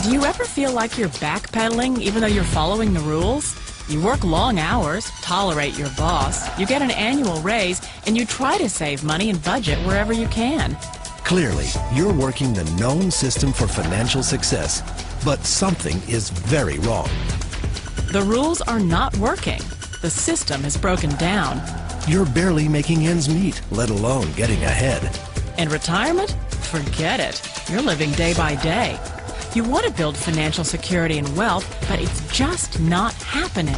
Do you ever feel like you're backpedaling even though you're following the rules? You work long hours, tolerate your boss, you get an annual raise, and you try to save money and budget wherever you can. Clearly, you're working the known system for financial success, but something is very wrong. The rules are not working. The system is broken down. You're barely making ends meet, let alone getting ahead. And retirement? Forget it. You're living day by day. You want to build financial security and wealth, but it's just not happening.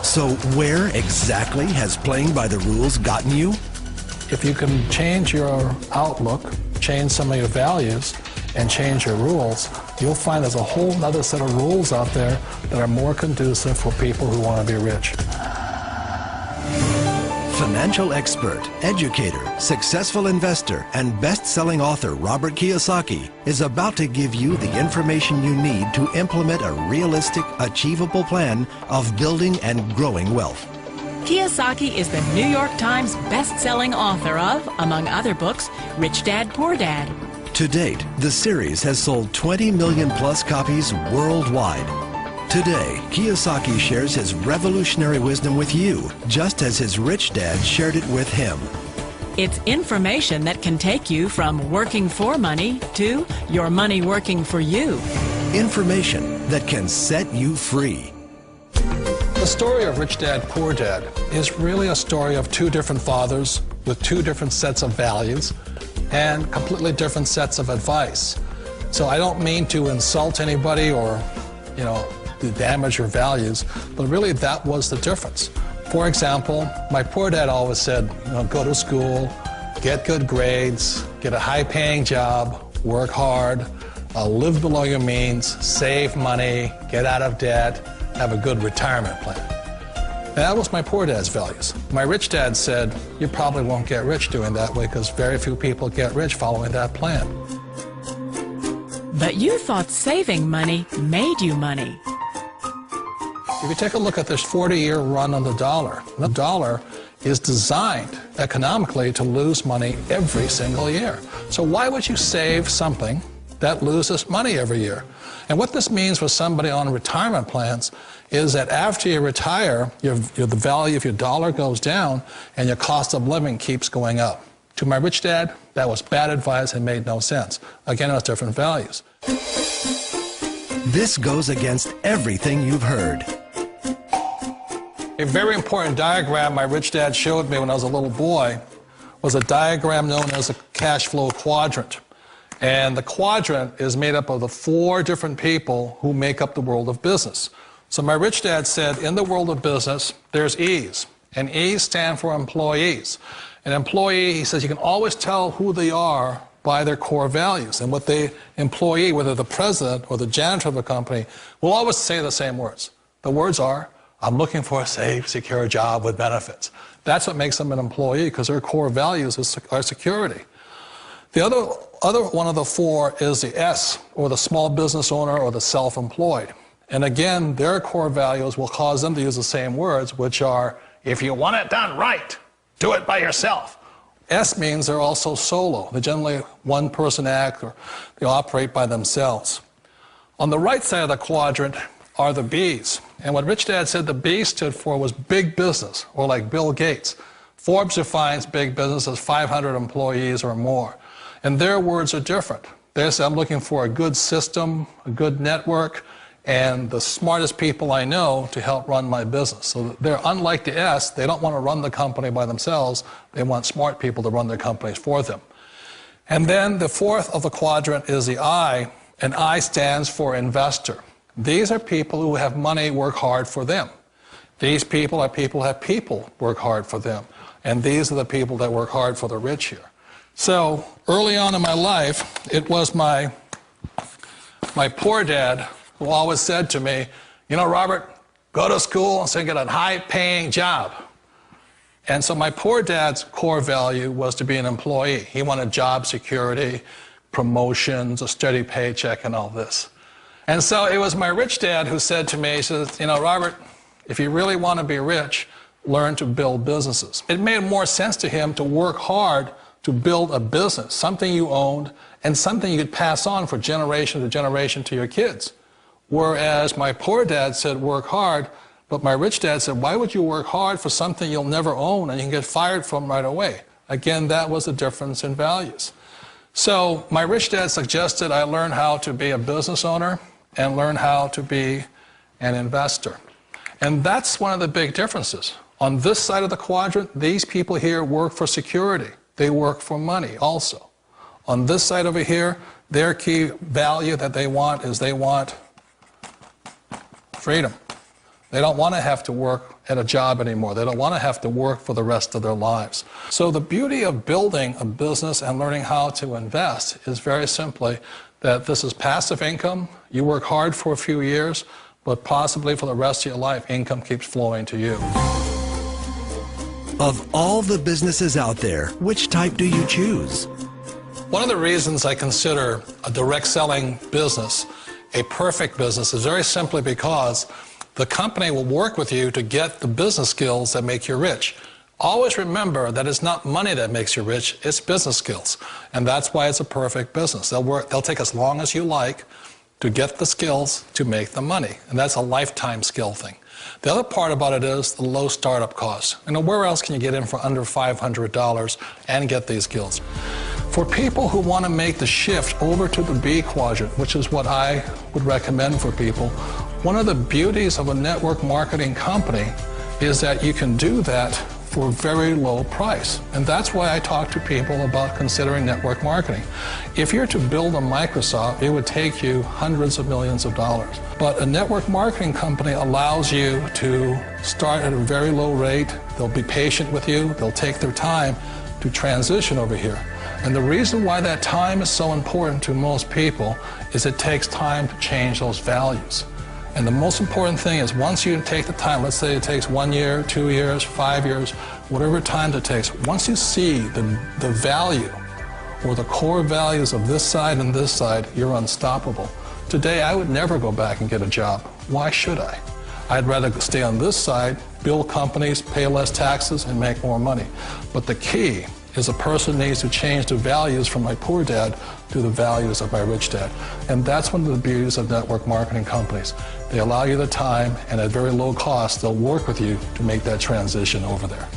So where exactly has playing by the rules gotten you? If you can change your outlook, change some of your values, and change your rules, you'll find there's a whole other set of rules out there that are more conducive for people who want to be rich. Financial expert, educator, successful investor, and best-selling author Robert Kiyosaki is about to give you the information you need to implement a realistic, achievable plan of building and growing wealth. Kiyosaki is the New York Times best-selling author of, among other books, Rich Dad, Poor Dad. To date, the series has sold 20 million plus copies worldwide. Today, Kiyosaki shares his revolutionary wisdom with you, just as his rich dad shared it with him. It's information that can take you from working for money to your money working for you. Information that can set you free. The story of Rich Dad, Poor Dad is really a story of two different fathers with two different sets of values and completely different sets of advice. So I don't mean to insult anybody or, to damage your values, but really that was the difference. For example, my poor dad always said, go to school, get good grades, get a high-paying job, work hard, live below your means, save money, get out of debt, have a good retirement plan. And that was my poor dad's values. My rich dad said, you probably won't get rich doing that way because very few people get rich following that plan. But you thought saving money made you money. If you take a look at this 40-year run on the dollar is designed economically to lose money every single year. So why would you save something that loses money every year? And what this means for somebody on retirement plans is that after you retire, the value of your dollar goes down and your cost of living keeps going up. To my rich dad, that was bad advice and made no sense. Again, it was different values. This goes against everything you've heard. A very important diagram my rich dad showed me when I was a little boy was a diagram known as a cash flow quadrant. And the quadrant is made up of the 4 different people who make up the world of business. So my rich dad said, in the world of business, there's E's. And E's stand for employees. An employee, he says, you can always tell who they are by their core values. And what the employee, whether the president or the janitor of the company, will always say the same words. The words are, I'm looking for a safe, secure job with benefits. That's what makes them an employee, because their core values are security. The other one of the 4 is the S, or the small business owner or the self-employed. And again, their core values will cause them to use the same words, which are, if you want it done right, do it by yourself. S means they're also solo. They're generally one-person act, or they operate by themselves. On the right side of the quadrant are the B's. And what Rich Dad said the B stood for was big business, or like Bill Gates. Forbes defines big business as 500 employees or more. And their words are different. They say, I'm looking for a good system, a good network, and the smartest people I know to help run my business. So they're unlike the S. They don't want to run the company by themselves. They want smart people to run their companies for them. And then the 4th of the quadrant is the I, and I stands for investor. These are people who have money work hard for them. These people are people who have people work hard for them. And these are the people that work hard for the rich here. So early on in my life, it was my poor dad who always said to me, Robert, go to school and get a high-paying job. And so my poor dad's core value was to be an employee. He wanted job security, promotions, a steady paycheck, and all this. And so it was my rich dad who said to me, he says, Robert, if you really want to be rich, learn to build businesses. It made more sense to him to work hard to build a business, something you owned and something you could pass on for generation to generation to your kids. Whereas my poor dad said, work hard, but my rich dad said, why would you work hard for something you'll never own and you can get fired from right away? Again, that was the difference in values. So my rich dad suggested I learn how to be a business owner and learn how to be an investor. And that's one of the big differences. On this side of the quadrant, these people here work for security. They work for money also. On this side over here, their key value that they want is they want freedom. They don't want to have to work at a job anymore. They don't want to have to work for the rest of their lives. So the beauty of building a business and learning how to invest is very simply that this is passive income. You work hard for a few years, but possibly for the rest of your life, income keeps flowing to you. Of all the businesses out there, which type do you choose? One of the reasons I consider a direct selling business a perfect business is very simply because the company will work with you to get the business skills that make you rich. Always remember that it's not money that makes you rich, it's business skills. And that's why it's a perfect business. They'll take as long as you like to get the skills to make the money. And that's a lifetime skill thing. The other part about it is the low startup cost. Where else can you get in for under $500 and get these skills? For people who want to make the shift over to the B quadrant, which is what I would recommend for people, one of the beauties of a network marketing company is that you can do that for a very low price. And that's why I talk to people about considering network marketing. If you're to build a Microsoft, it would take you hundreds of millions of dollars. But a network marketing company allows you to start at a very low rate. They'll be patient with you. They'll take their time to transition over here. And the reason why that time is so important to most people is it takes time to change those values. And the most important thing is once you take the time, let's say it takes 1 year, 2 years, 5 years, whatever time it takes, once you see the value or the core values of this side and this side, you're unstoppable. Today, I would never go back and get a job. Why should I? I'd rather stay on this side, build companies, pay less taxes, and make more money. But the key is a person needs to change the values from my poor dad to the values of my rich dad. And that's one of the beauties of network marketing companies. They allow you the time, and at very low cost, they'll work with you to make that transition over there.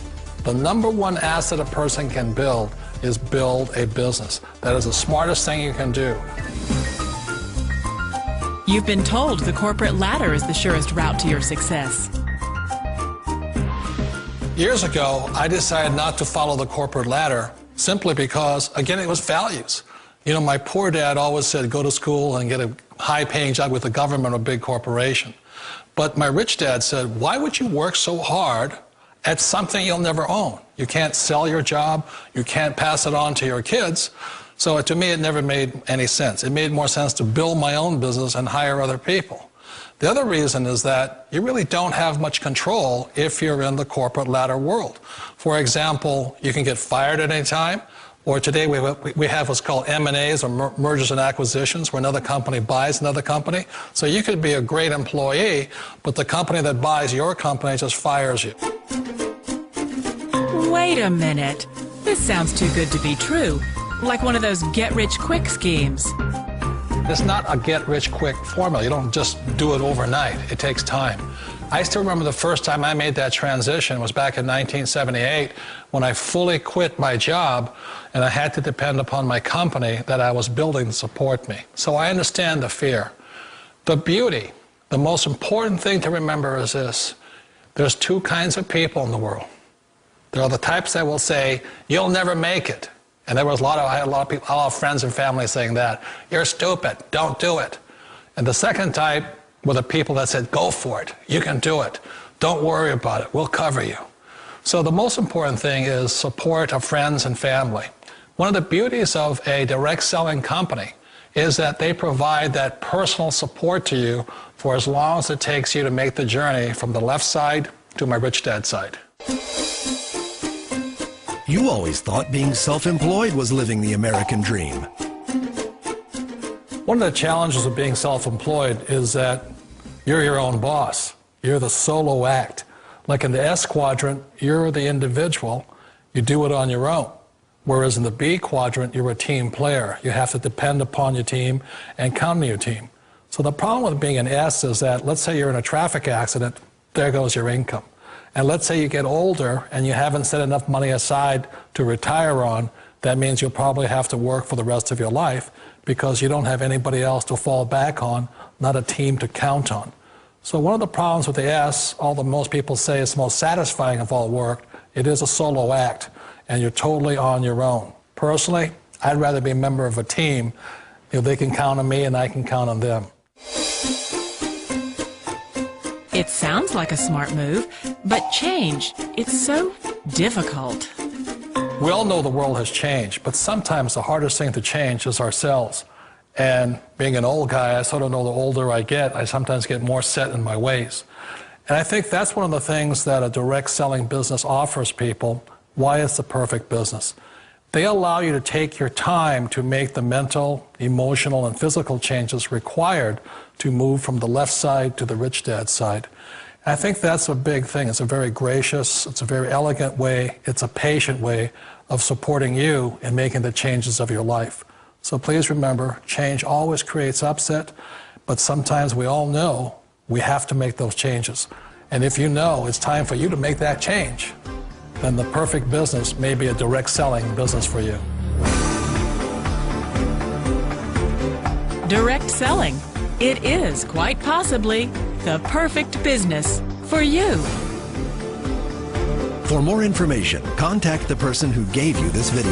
The number one asset a person can build is build a business. That is the smartest thing you can do. You've been told the corporate ladder is the surest route to your success. Years ago, I decided not to follow the corporate ladder simply because, again, it was values. You know, my poor dad always said, go to school and get a high-paying job with the government or a big corporation. But my rich dad said, why would you work so hard at something you'll never own? You can't sell your job. You can't pass it on to your kids. So to me, it never made any sense. It made more sense to build my own business and hire other people. The other reason is that you really don't have much control if you're in the corporate ladder world. For example, you can get fired at any time, or today we have what's called M&As, or mergers and acquisitions, where another company buys another company. So you could be a great employee, but the company that buys your company just fires you. Wait a minute. This sounds too good to be true. Like one of those get-rich-quick schemes. It's not a get-rich-quick formula. You don't just do it overnight. It takes time. I still remember the first time I made that transition was back in 1978 when I fully quit my job and I had to depend upon my company that I was building to support me. So I understand the fear. The beauty, the most important thing to remember is this. There's two kinds of people in the world. There are the types that will say, you'll never make it. And I had a lot of people, a lot of friends and family saying that. You're stupid, don't do it. And the second type were the people that said, go for it, you can do it. Don't worry about it, we'll cover you. So the most important thing is support of friends and family. One of the beauties of a direct selling company is that they provide that personal support to you for as long as it takes you to make the journey from the left side to my rich dad side. You always thought being self-employed was living the American dream. One of the challenges of being self-employed is that you're your own boss. You're the solo act. Like in the S quadrant, you're the individual. You do it on your own. Whereas in the B quadrant, you're a team player. You have to depend upon your team and count on your team. So the problem with being an S is that, let's say you're in a traffic accident, there goes your income. And let's say you get older and you haven't set enough money aside to retire on, that means you'll probably have to work for the rest of your life because you don't have anybody else to fall back on, not a team to count on. So one of the problems with the S, although most people say it's the most satisfying of all work, it is a solo act, and you're totally on your own. Personally, I'd rather be a member of a team if they can count on me and I can count on them. It sounds like a smart move, but change, it's so difficult. We all know the world has changed, but sometimes the hardest thing to change is ourselves. And being an old guy, I sort of know the older I get, I sometimes get more set in my ways. And I think that's one of the things that a direct selling business offers people, why it's the perfect business. They allow you to take your time to make the mental, emotional, and physical changes required to move from the left side to the rich dad side. And I think that's a big thing. It's a very gracious, it's a very elegant way, it's a patient way of supporting you in making the changes of your life. So please remember, change always creates upset, but sometimes we all know we have to make those changes. And if you know it's time for you to make that change, then the perfect business may be a direct selling business for you. Direct selling. It is quite possibly the perfect business for you. For more information, contact the person who gave you this video.